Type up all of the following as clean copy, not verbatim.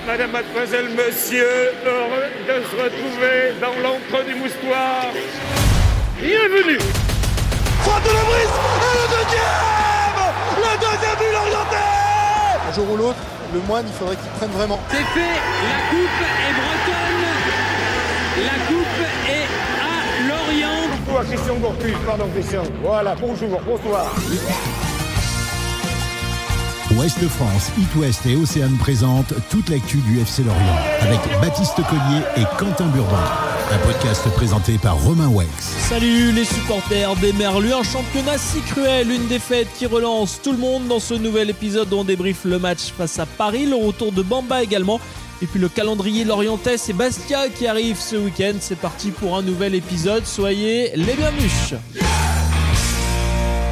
Madame, mademoiselle, monsieur, heureux de se retrouver dans l'encre du moustoir. Bienvenue. Frappe de la brise et le deuxième but l'Orientais. Un jour ou l'autre, le moine, il faudrait qu'il prenne vraiment. C'est fait, la coupe est bretonne, la coupe est à Lorient. Bonjour, Christian Gourcuff, pardon Christian. Voilà, bonjour, bonsoir. Ouest France, It West et Océane présentent toute l'actu du FC Lorient avec Baptiste Collier et Quentin Burban. Un podcast présenté par Romain Wex. Salut les supporters des Merlus, un championnat si cruel, une défaite qui relance tout le monde dans ce nouvel épisode où on débriefe le match face à Paris, le retour de Bamba également, et puis le calendrier lorientais, c'est Bastia qui arrive ce week-end. C'est parti pour un nouvel épisode, soyez les bienvenus.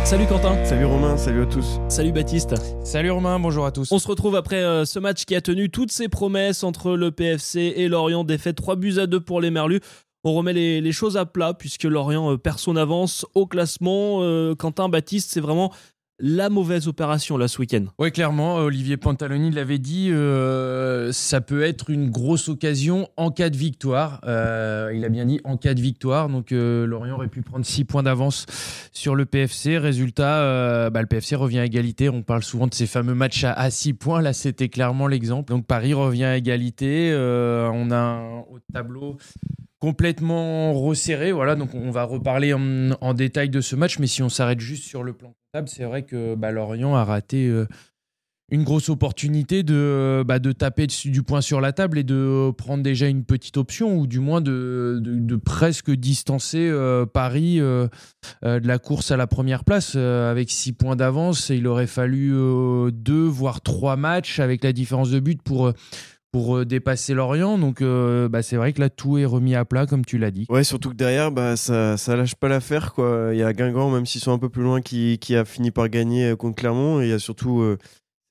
Salut Quentin. Salut Romain, salut à tous. Salut Baptiste. Salut Romain, bonjour à tous. On se retrouve après ce match qui a tenu toutes ses promesses entre le PFC et Lorient. Défaite 3-2 pour les Merlus. On remet les choses à plat puisque Lorient perd son avance au classement. Quentin, Baptiste, c'est vraiment la mauvaise opération là ce week-end. Oui, clairement, Olivier Pantaloni l'avait dit, ça peut être une grosse occasion en cas de victoire. Il a bien dit en cas de victoire, donc Lorient aurait pu prendre 6 points d'avance sur le PFC. Résultat, le PFC revient à égalité. On parle souvent de ces fameux matchs à 6 points, là c'était clairement l'exemple. Donc Paris revient à égalité, on a un haut de tableau complètement resserré, voilà, donc on va reparler en détail de ce match, mais si on s'arrête juste sur le plan comptable, c'est vrai que Lorient a raté une grosse opportunité de taper du poing sur la table et de prendre déjà une petite option, ou du moins de presque distancer Paris de la course à la première place. Avec 6 points d'avance, il aurait fallu 2 voire 3 matchs avec la différence de but pour dépasser Lorient, donc c'est vrai que là tout est remis à plat comme tu l'as dit. Ouais, surtout que derrière ça lâche pas l'affaire quoi. Il y a Guingamp, même s'ils sont un peu plus loin, qui a fini par gagner contre Clermont, et il y a surtout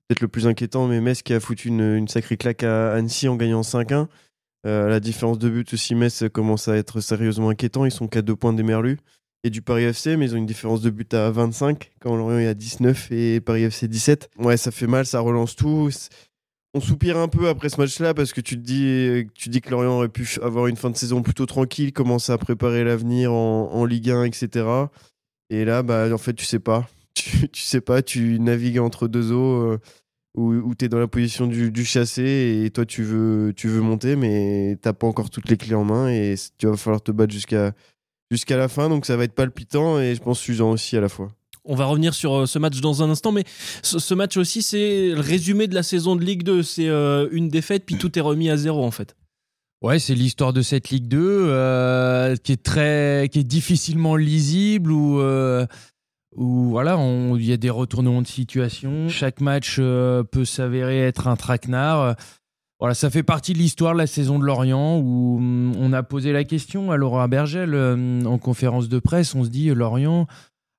peut-être le plus inquiétant, mais Metz qui a foutu une sacrée claque à Annecy en gagnant 5-1. La différence de but aussi, Metz commence à être sérieusement inquiétant. Ils sont qu'à 2 points des Merlus et du Paris FC, mais ils ont une différence de but à 25 quand Lorient est à 19 et Paris FC 17. Ouais, ça fait mal, ça relance tout. On soupire un peu après ce match-là parce que tu dis que Lorient aurait pu avoir une fin de saison plutôt tranquille, commencer à préparer l'avenir en Ligue 1, etc. Et là, en fait, tu sais pas. Tu sais pas, tu navigues entre deux eaux où tu es dans la position du chassé et toi, tu veux monter, mais t'as pas encore toutes les clés en main et tu vas falloir te battre jusqu'à la fin. Donc ça va être palpitant et je pense usant aussi à la fois. On va revenir sur ce match dans un instant, mais ce match aussi, c'est le résumé de la saison de Ligue 2. C'est une défaite, puis tout est remis à zéro, en fait. Ouais, c'est l'histoire de cette Ligue 2 qui est difficilement lisible, où voilà, il y a des retournements de situation. Chaque match peut s'avérer être un traquenard. Voilà, ça fait partie de l'histoire de la saison de Lorient, où on a posé la question à Laurent Abergel en conférence de presse. On se dit, Lorient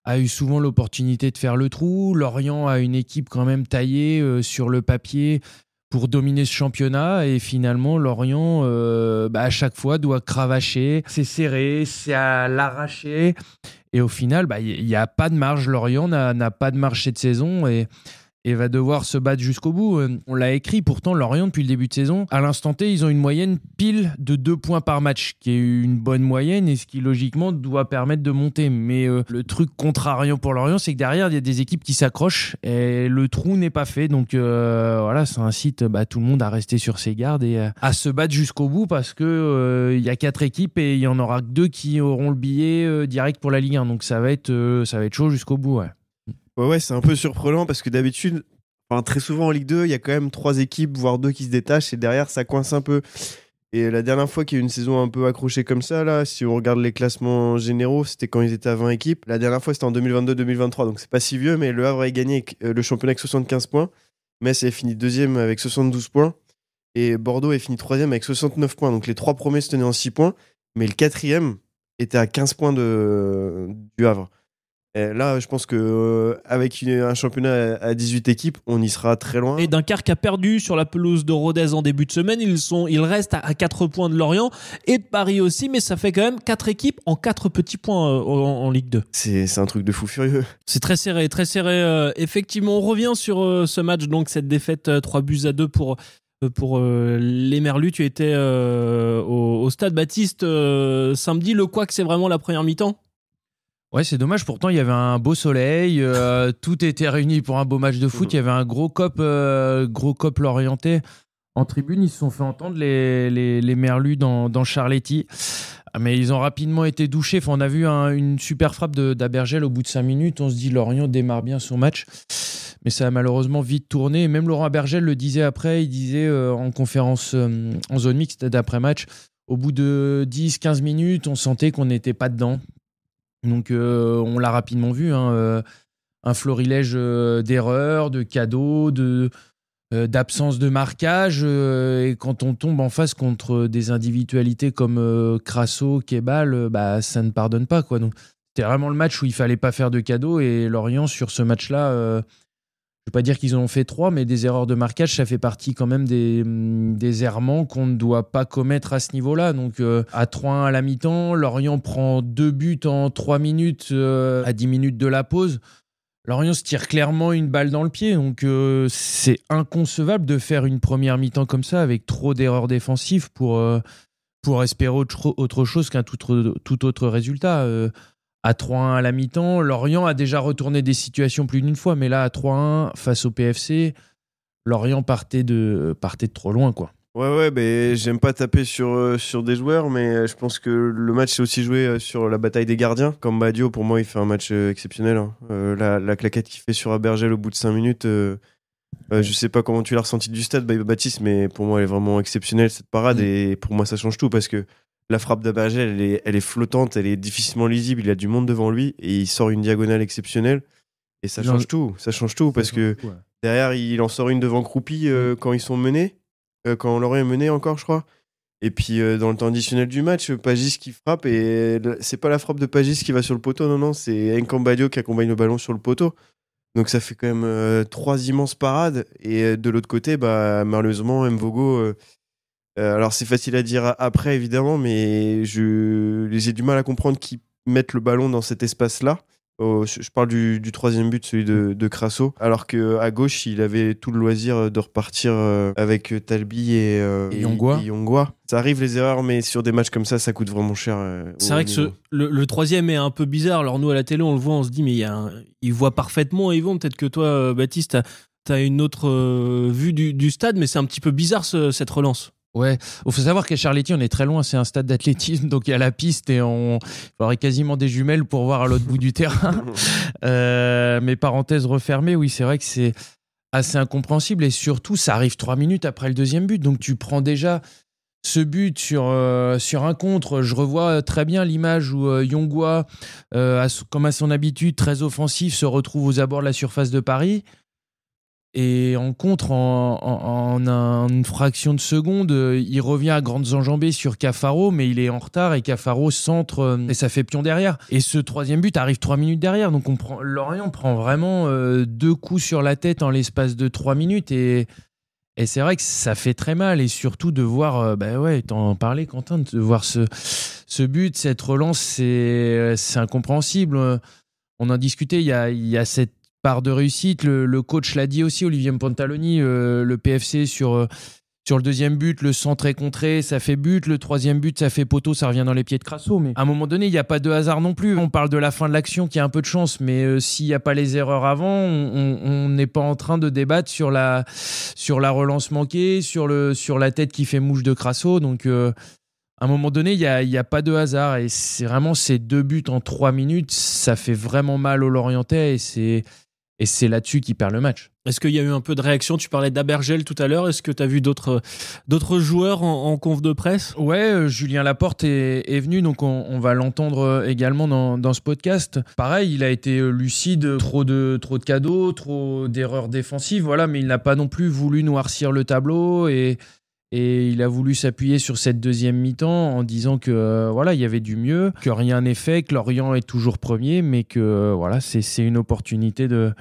a eu souvent l'opportunité de faire le trou. Lorient a une équipe quand même taillée sur le papier pour dominer ce championnat, et finalement Lorient à chaque fois doit cravacher, c'est serré, c'est à l'arracher, et au final il n'y a pas de marge. Lorient n'a pas de marge cette saison et va devoir se battre jusqu'au bout. On l'a écrit, pourtant Lorient depuis le début de saison, à l'instant T, ils ont une moyenne pile de 2 points par match, qui est une bonne moyenne et ce qui logiquement doit permettre de monter. Mais le truc contrariant pour Lorient, c'est que derrière il y a des équipes qui s'accrochent et le trou n'est pas fait. Donc voilà, ça incite tout le monde à rester sur ses gardes et à se battre jusqu'au bout, parce que il y a 4 équipes et il y en aura que 2 qui auront le billet direct pour la Ligue 1. Donc ça va être chaud jusqu'au bout, ouais. Ouais, c'est un peu surprenant parce que d'habitude, très souvent en Ligue 2, il y a quand même 3 équipes, voire 2 qui se détachent, et derrière ça coince un peu. Et la dernière fois qu'il y a eu une saison un peu accrochée comme ça, là, si on regarde les classements généraux, c'était quand ils étaient à 20 équipes. La dernière fois, c'était en 2022-2023, donc c'est pas si vieux, mais Le Havre a gagné le championnat avec 75 points. Metz est fini 2e avec 72 points. Et Bordeaux est fini 3e avec 69 points. Donc les 3 premiers se tenaient en 6 points, mais le 4e était à 15 points du Havre. Et là, je pense qu'avec un championnat à 18 équipes, on y sera très loin. Et Dunkerque a perdu sur la pelouse de Rodez en début de semaine. Ils restent à 4 points de Lorient et de Paris aussi, mais ça fait quand même 4 équipes en 4 petits points en Ligue 2. C'est un truc de fou furieux. C'est très serré, très serré. Effectivement, on revient sur ce match, donc cette défaite 3-2 pour pour les Merlus. Tu étais au stade Baptiste samedi. Le couac, c'est vraiment la première mi-temps? Ouais, c'est dommage. Pourtant, il y avait un beau soleil. Tout était réuni pour un beau match de foot. Il y avait un gros cop lorientais en tribune. Ils se sont fait entendre les Merlus dans Charletti. Mais ils ont rapidement été douchés. Enfin, on a vu une super frappe d'Abergel au bout de 5 minutes. On se dit, Lorient démarre bien son match. Mais ça a malheureusement vite tourné. Et même Laurent Abergel le disait après. Il disait en conférence en zone mixte d'après-match, au bout de 10-15 minutes, on sentait qu'on n'était pas dedans. Donc on l'a rapidement vu, un florilège d'erreurs, de cadeaux, d'absence de marquage. Et quand on tombe en face contre des individualités comme Crasso, Kebal, ça ne pardonne pas, quoi. Donc c'était vraiment le match où il fallait pas faire de cadeaux. Et Lorient, sur ce match-là, je ne vais pas dire qu'ils en ont fait 3, mais des erreurs de marquage, ça fait partie quand même des errements qu'on ne doit pas commettre à ce niveau-là. Donc à 3-1 à la mi-temps, Lorient prend 2 buts en 3 minutes à 10 minutes de la pause. Lorient se tire clairement une balle dans le pied. Donc c'est inconcevable de faire une première mi-temps comme ça avec trop d'erreurs défensives pour espérer autre chose qu'un tout autre résultat. À 3-1 à la mi-temps, Lorient a déjà retourné des situations plus d'une fois, mais là, à 3-1 face au PFC, Lorient partait de trop loin, quoi. Ouais, mais j'aime pas taper sur des joueurs, mais je pense que le match s'est aussi joué sur la bataille des gardiens. Comme Badio, pour moi, il fait un match exceptionnel. Hein. La claquette qu'il fait sur Abergel au bout de 5 minutes, je sais pas comment tu l'as ressenti du stade, Baptiste, mais pour moi, elle est vraiment exceptionnelle, cette parade, et pour moi, ça change tout, parce que la frappe d'Abergel, elle est flottante, elle est difficilement lisible, il a du monde devant lui, et il sort une diagonale exceptionnelle, et ça change tout, parce que derrière, il en sort une devant Croupi quand ils sont menés, quand Lorient est mené encore, je crois. Et puis, dans le temps additionnel du match, Pagis qui frappe, et c'est pas la frappe de Pagis qui va sur le poteau, non, c'est Nkambadio qui accompagne le ballon sur le poteau. Donc ça fait quand même 3 immenses parades, et de l'autre côté, malheureusement, Mvogo... alors c'est facile à dire après évidemment, mais j'ai du mal à comprendre qu'ils mettent le ballon dans cet espace-là. Je parle du 3e but, celui de Crasso, alors qu'à gauche il avait tout le loisir de repartir avec Talbi et Yongwa. Ça arrive les erreurs, mais sur des matchs comme ça coûte vraiment cher. C'est vrai que le 3e est un peu bizarre. Alors nous à la télé on le voit, on se dit mais il voit parfaitement Yvon. Peut-être que toi Baptiste t'as une autre vue du stade, mais c'est un petit peu bizarre cette relance. Ouais, il faut savoir qu'à Charletti, on est très loin, c'est un stade d'athlétisme, donc il y a la piste et il faudrait quasiment des jumelles pour voir à l'autre bout du terrain. Mais parenthèse refermée, oui, c'est vrai que c'est assez incompréhensible, et surtout, ça arrive 3 minutes après le 2e but, donc tu prends déjà ce but sur un contre. Je revois très bien l'image où Yongwa, comme à son habitude, très offensif, se retrouve aux abords de la surface de Paris. Et en contre, en une fraction de seconde, il revient à grandes enjambées sur Cafaro, mais il est en retard et Cafaro centre et ça fait pion derrière. Et ce 3e but arrive 3 minutes derrière. Donc Lorient prend vraiment 2 coups sur la tête en l'espace de 3 minutes. Et c'est vrai que ça fait très mal. Et surtout de voir, t'en parlais Quentin, de voir ce but, cette relance, c'est incompréhensible. On en discutait, il y a cette part de réussite, le coach l'a dit aussi, Olivier Pantaloni, le PFC sur le 2e but, le centre est contré, ça fait but, le 3e but, ça fait poteau, ça revient dans les pieds de Crasso, mais à un moment donné, il n'y a pas de hasard non plus. On parle de la fin de l'action qui a un peu de chance, mais s'il n'y a pas les erreurs avant, on n'est pas en train de débattre sur la relance manquée, sur la tête qui fait mouche de Crasso, donc à un moment donné, il y a pas de hasard, et c'est vraiment ces 2 buts en 3 minutes, ça fait vraiment mal aux Lorientais, et c'est là-dessus qu'il perd le match. Est-ce qu'il y a eu un peu de réaction? Tu parlais d'Abergel tout à l'heure. Est-ce que tu as vu d'autres joueurs en conf de presse? Ouais, Julien Laporte est venu, donc on va l'entendre également dans ce podcast. Pareil, il a été lucide, trop de cadeaux, trop d'erreurs défensives, voilà, mais il n'a pas non plus voulu noircir le tableau, et il a voulu s'appuyer sur cette 2e mi-temps en disant que il y avait du mieux, que rien n'est fait, que Lorient est toujours premier, mais que c'est une opportunité de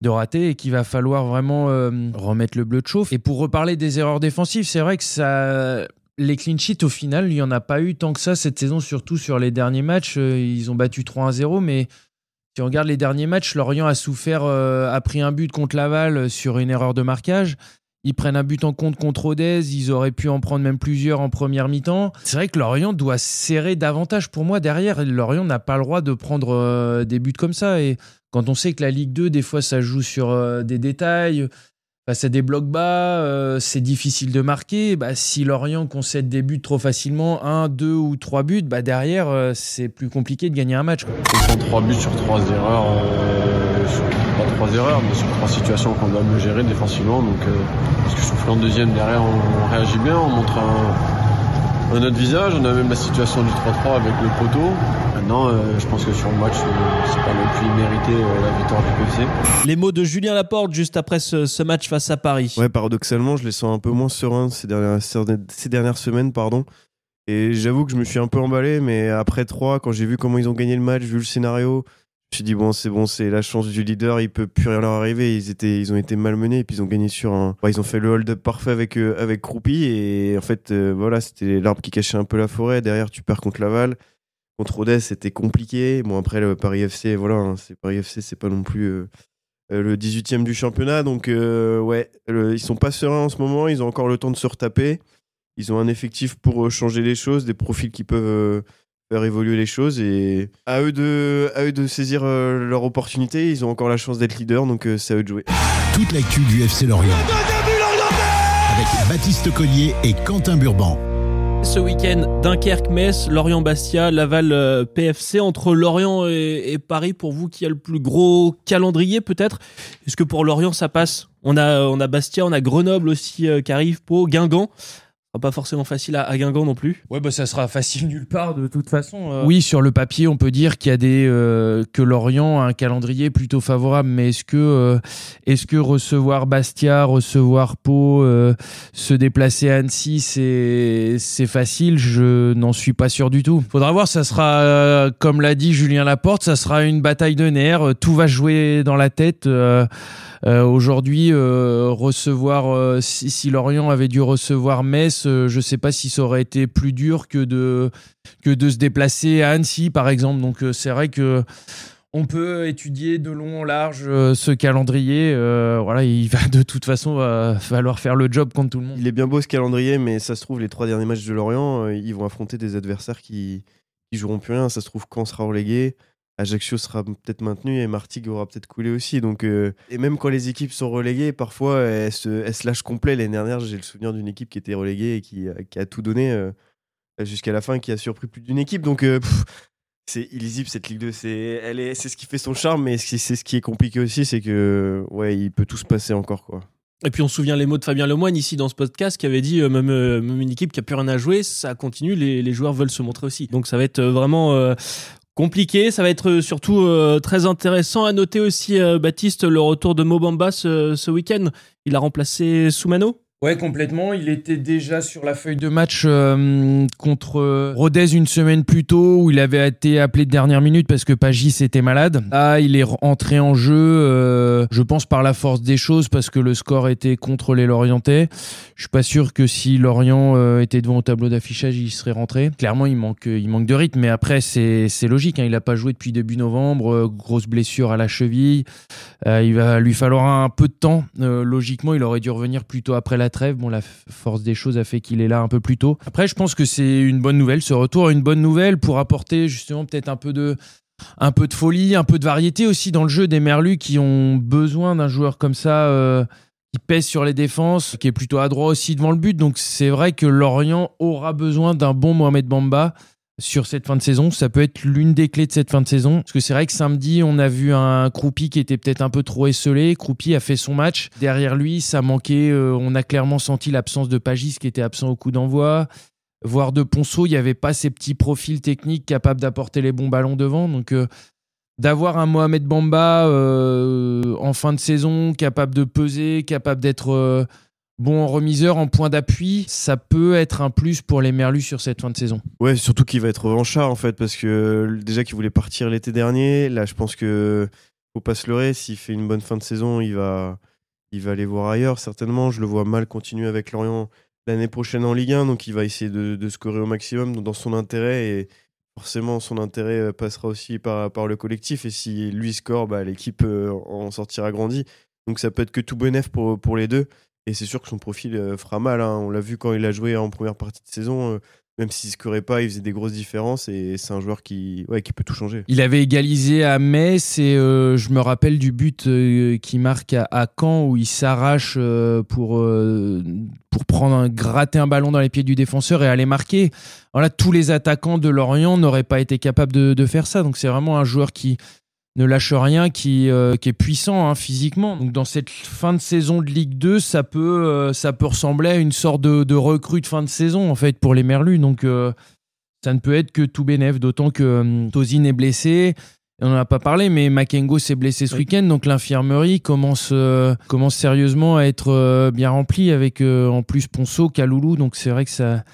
rater et qu'il va falloir vraiment remettre le bleu de chauffe. Et pour reparler des erreurs défensives, c'est vrai que les clean sheets, au final, il n'y en a pas eu tant que ça cette saison, surtout sur les derniers matchs. Ils ont battu 3-0, mais si on regarde les derniers matchs, Lorient a pris un but contre Laval sur une erreur de marquage. Ils prennent un but en compte contre Rodez, ils auraient pu en prendre même plusieurs en première mi-temps. C'est vrai que Lorient doit serrer davantage pour moi derrière. Lorient n'a pas le droit de prendre des buts comme ça. Et quand on sait que la Ligue 2, des fois, ça joue sur des détails, face à des blocs bas, c'est difficile de marquer. Si Lorient concède des buts trop facilement, 1, 2 ou 3 buts, derrière, c'est plus compliqué de gagner un match. Ils font 3 buts sur 3 erreurs. Pas 3 erreurs, mais sur 3 situations qu'on doit mieux gérer défensivement. Donc, parce que je trouve qu'en deuxième, derrière, on réagit bien, on montre un autre visage. On a même la situation du 3-3 avec le poteau. Maintenant, je pense que sur le match, c'est pas non plus mérité la victoire du PFC. Les mots de Julien Laporte juste après ce match face à Paris. Ouais, paradoxalement, je les sens un peu moins sereins ces dernières semaines, pardon. Et j'avoue que je me suis un peu emballé, mais après 3, quand j'ai vu comment ils ont gagné le match, vu le scénario, je me suis dit bon, c'est la chance du leader, il peut plus rien leur arriver. Ils ont été malmenés et puis ils ont gagné sur un. Ils ont fait le hold-up parfait avec Croupi et en fait voilà, c'était l'arbre qui cachait un peu la forêt. Derrière, tu perds contre Laval, contre Rodez, c'était compliqué. Bon après le Paris FC, voilà, c'est Paris FC, c'est pas non plus le 18e du championnat, donc ils sont pas sereins en ce moment. Ils ont encore le temps de se retaper. Ils ont un effectif pour changer les choses, des profils qui peuvent faire évoluer les choses et à eux de saisir leur opportunité. Ils ont encore la chance d'être leader, donc c'est à eux de jouer. Toute l'actu du FC Lorient avec Baptiste Collier et Quentin Burban. Ce week-end, Dunkerque-Metz, Lorient-Bastia, Laval PFC. Entre Lorient et Paris, pour vous, qui a le plus gros calendrier peut-être? Est-ce que pour Lorient ça passe? On a Bastia, on a Grenoble aussi qui arrive, Pau, Guingamp. Pas forcément facile à Guingamp non plus. Ouais, ça sera facile nulle part de toute façon. Oui, sur le papier, on peut dire qu'il y a que Lorient a un calendrier plutôt favorable, mais est-ce que recevoir Bastia, recevoir Pau, se déplacer à Annecy, c'est facile? Je n'en suis pas sûr du tout. Faudra voir, ça sera, comme l'a dit Julien Laporte, ça sera une bataille de nerfs. Tout va jouer dans la tête. Aujourd'hui, recevoir, si Lorient avait dû recevoir Metz, je ne sais pas si ça aurait été plus dur que de se déplacer à Annecy, par exemple. Donc c'est vrai que on peut étudier de long en large ce calendrier. Il va de toute façon falloir faire le job contre tout le monde. Il est bien beau ce calendrier, mais ça se trouve les 3 derniers matchs de Lorient, ils vont affronter des adversaires qui joueront plus rien. Ça se trouve Caen sera relégué. Ajaccio sera peut-être maintenu et Martigues aura peut-être coulé aussi. Donc, et même quand les équipes sont reléguées, parfois elles se lâchent complet. L'année dernière, j'ai le souvenir d'une équipe qui était reléguée et qui a tout donné jusqu'à la fin, qui a surpris plus d'une équipe. Donc c'est illisible cette Ligue 2. C'est ce qui fait son charme, mais c'est ce qui est compliqué aussi, c'est que il peut tout se passer encore, quoi. Et puis on se souvient les mots de Fabien Lemoine ici dans ce podcast qui avait dit même une équipe qui a plus rien à jouer, ça continue, les joueurs veulent se montrer aussi. Donc ça va être vraiment compliqué, ça va être surtout très intéressant. À noter aussi, Baptiste, le retour de Mo Bamba ce week-end. Il a remplacé Soumano. Ouais, complètement. Il était déjà sur la feuille de match contre Rodez une semaine plus tôt, où il avait été appelé de dernière minute parce que Pagis était malade. Là, il est entré en jeu, je pense par la force des choses, parce que le score était contre les Lorientais. Je suis pas sûr que si Lorient était devant au tableau d'affichage, il serait rentré. Clairement, il manque de rythme, mais après, c'est logique, hein. Il a pas joué depuis début novembre, grosse blessure à la cheville. Il va lui falloir un peu de temps. Logiquement, il aurait dû revenir plutôt après la trêve. Bon, la force des choses a fait qu'il est là un peu plus tôt. Après, je pense que c'est une bonne nouvelle. Ce retour est une bonne nouvelle pour apporter justement peut-être un peu de folie, un peu de variété aussi dans le jeu des Merlus, qui ont besoin d'un joueur comme ça qui pèse sur les défenses, qui est plutôt adroit aussi devant le but. Donc c'est vrai que Lorient aura besoin d'un bon Mohamed Bamba sur cette fin de saison. Ça peut être l'une des clés de cette fin de saison, parce que c'est vrai que samedi on a vu un Croupi qui était peut-être un peu trop esselé. Croupi a fait son match, derrière lui ça manquait, on a clairement senti l'absence de Pagis qui était absent au coup d'envoi, voire de Ponceau. Il n'y avait pas ces petits profils techniques capables d'apporter les bons ballons devant. Donc d'avoir un Mohamed Bamba en fin de saison, capable de peser, capable d'être bon en remiseur, en point d'appui, ça peut être un plus pour les Merlus sur cette fin de saison. Ouais, surtout qu'il va être revanchard en fait, parce que déjà qu'il voulait partir l'été dernier, là je pense que faut pas se leurrer, s'il fait une bonne fin de saison, il va aller voir ailleurs certainement. Je le vois mal continuer avec Lorient l'année prochaine en Ligue 1, donc il va essayer de scorer au maximum dans son intérêt, et forcément son intérêt passera aussi par le collectif, et si lui score, l'équipe en sortira grandie. Donc ça peut être que tout bénef pour les deux. Et c'est sûr que son profil fera mal. Hein. On l'a vu quand il a joué en première partie de saison. Même s'il ne scorait pas, il faisait des grosses différences. Et c'est un joueur qui peut tout changer. Il avait égalisé à Metz et je me rappelle du but qu'il marque à Caen où il s'arrache pour gratter un ballon dans les pieds du défenseur et aller marquer. Alors là, tous les attaquants de Lorient n'auraient pas été capables de faire ça. Donc c'est vraiment un joueur qui ne lâche rien, qui est puissant physiquement. Donc dans cette fin de saison de Ligue 2, ça peut ressembler à une sorte de recrue de fin de saison en fait pour les Merlus. Donc ça ne peut être que tout bénef, d'autant que Tozin est blessé. On n'en a pas parlé, mais Makengo s'est blessé ce week-end, donc l'infirmerie commence sérieusement à être bien remplie avec en plus Ponceau, Kaloulou. Donc c'est vrai que ça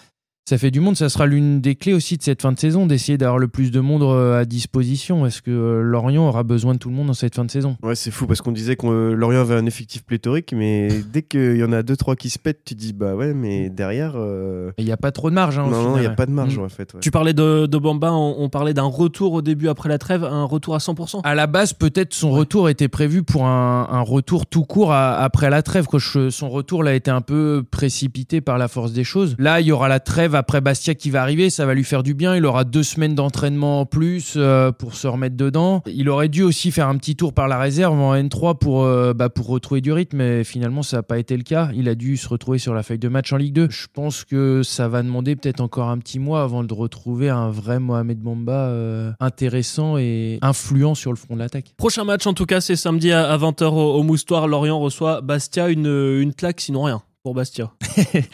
fait du monde. Ça sera l'une des clés aussi de cette fin de saison, d'essayer d'avoir le plus de monde à disposition. Est-ce que Lorient aura besoin de tout le monde dans cette fin de saison ? Ouais, c'est fou parce qu'on disait que Lorient avait un effectif pléthorique, mais dès qu'il y en a 2-3 qui se pètent, tu te dis bah ouais, mais derrière. Il n'y a pas trop de marge. Non, il n'y a pas de marge en fait. Ouais. Tu parlais de Bamba, on parlait d'un retour au début après la trêve, un retour à 100%. À la base, peut-être son retour était prévu pour un retour tout court après la trêve. Son retour là, a été un peu précipité par la force des choses. Là, il y aura la trêve après Bastia qui va arriver, ça va lui faire du bien. Il aura 2 semaines d'entraînement en plus pour se remettre dedans. Il aurait dû aussi faire un petit tour par la réserve en N3 pour retrouver du rythme, mais finalement ça n'a pas été le cas. Il a dû se retrouver sur la feuille de match en Ligue 2. Je pense que ça va demander peut-être encore un petit mois avant de retrouver un vrai Mohamed Bamba intéressant et influent sur le front de l'attaque. Prochain match en tout cas, c'est samedi à 20h au Moustoir. Lorient reçoit Bastia, une claque sinon rien pour Bastia.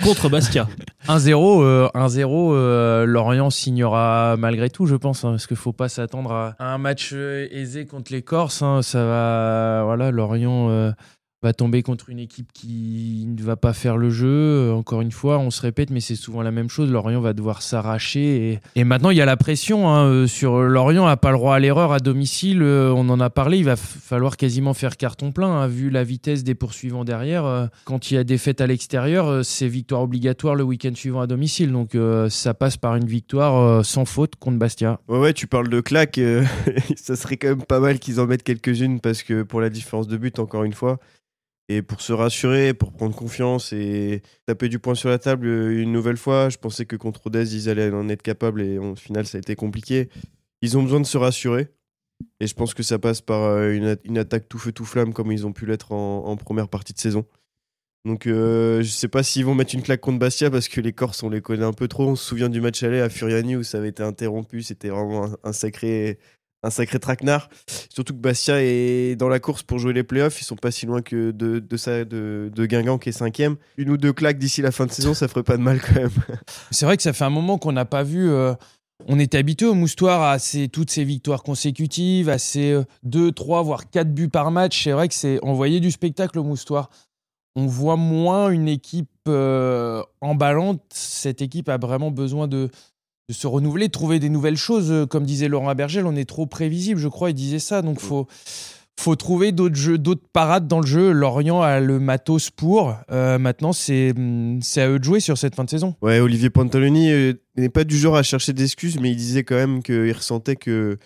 Contre Bastia. 1-0, Lorient signera malgré tout, je pense, parce qu'il ne faut pas s'attendre à un match aisé contre les Corses. Lorient va tomber contre une équipe qui ne va pas faire le jeu. Encore une fois, on se répète, mais c'est souvent la même chose. Lorient va devoir s'arracher. Et maintenant, il y a la pression sur Lorient, n'a pas le droit à l'erreur à domicile. On en a parlé, il va falloir quasiment faire carton plein, vu la vitesse des poursuivants derrière. Quand il y a défaite à l'extérieur, c'est victoire obligatoire le week-end suivant à domicile. Donc ça passe par une victoire sans faute contre Bastia. Ouais, tu parles de claque. Ça serait quand même pas mal qu'ils en mettent quelques-unes parce que pour la différence de but, encore une fois, et pour se rassurer, pour prendre confiance et taper du poing sur la table une nouvelle fois, je pensais que contre Rodez, ils allaient en être capables et au final, ça a été compliqué. Ils ont besoin de se rassurer et je pense que ça passe par une attaque tout feu tout flamme comme ils ont pu l'être en première partie de saison. Donc je sais pas s'ils vont mettre une claque contre Bastia parce que les Corses, on les connaît un peu trop. On se souvient du match aller à Furiani où ça avait été interrompu. C'était vraiment un sacré traquenard. Surtout que Bastia est dans la course pour jouer les playoffs. Ils sont pas si loin que de Guingamp qui est 5e. 1 ou 2 claques d'ici la fin de saison, ça ferait pas de mal quand même. C'est vrai que ça fait un moment qu'on n'a pas vu... On était habitué au Moustoir à toutes ces victoires consécutives, à ces 2, 3, voire 4 buts par match. C'est vrai que on voyait du spectacle au Moustoir. On voit moins une équipe emballante. Cette équipe a vraiment besoin de se renouveler, de trouver des nouvelles choses. Comme disait Laurent Abergel, on est trop prévisible, je crois, il disait ça. Donc, faut trouver d'autres parades dans le jeu. Lorient a le matos pour. Maintenant, c'est à eux de jouer sur cette fin de saison. Ouais, Olivier Pantaloni n'est pas du genre à chercher d'excuses, mais il disait quand même qu'il ressentait que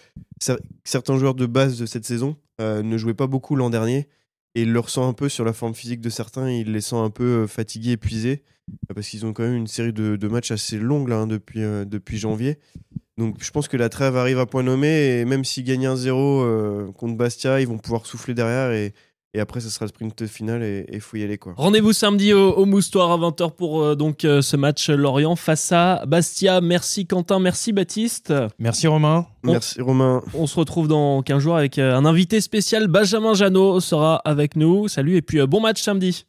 certains joueurs de base de cette saison ne jouaient pas beaucoup l'an dernier. Et il le ressent un peu sur la forme physique de certains. Il les sent un peu fatigués, épuisés. Parce qu'ils ont quand même une série de matchs assez longue là, depuis janvier. Donc je pense que la trêve arrive à point nommé. Et même s'ils gagnent 1-0 contre Bastia, ils vont pouvoir souffler derrière. Et après, ça sera le sprint final et il faut y aller, quoi. Rendez-vous samedi au Moustoir à 20h pour ce match Lorient face à Bastia. Merci Quentin, merci Baptiste. Merci Romain. Merci Romain. On se retrouve dans 15 jours avec un invité spécial. Benjamin Janot sera avec nous. Salut et puis bon match samedi.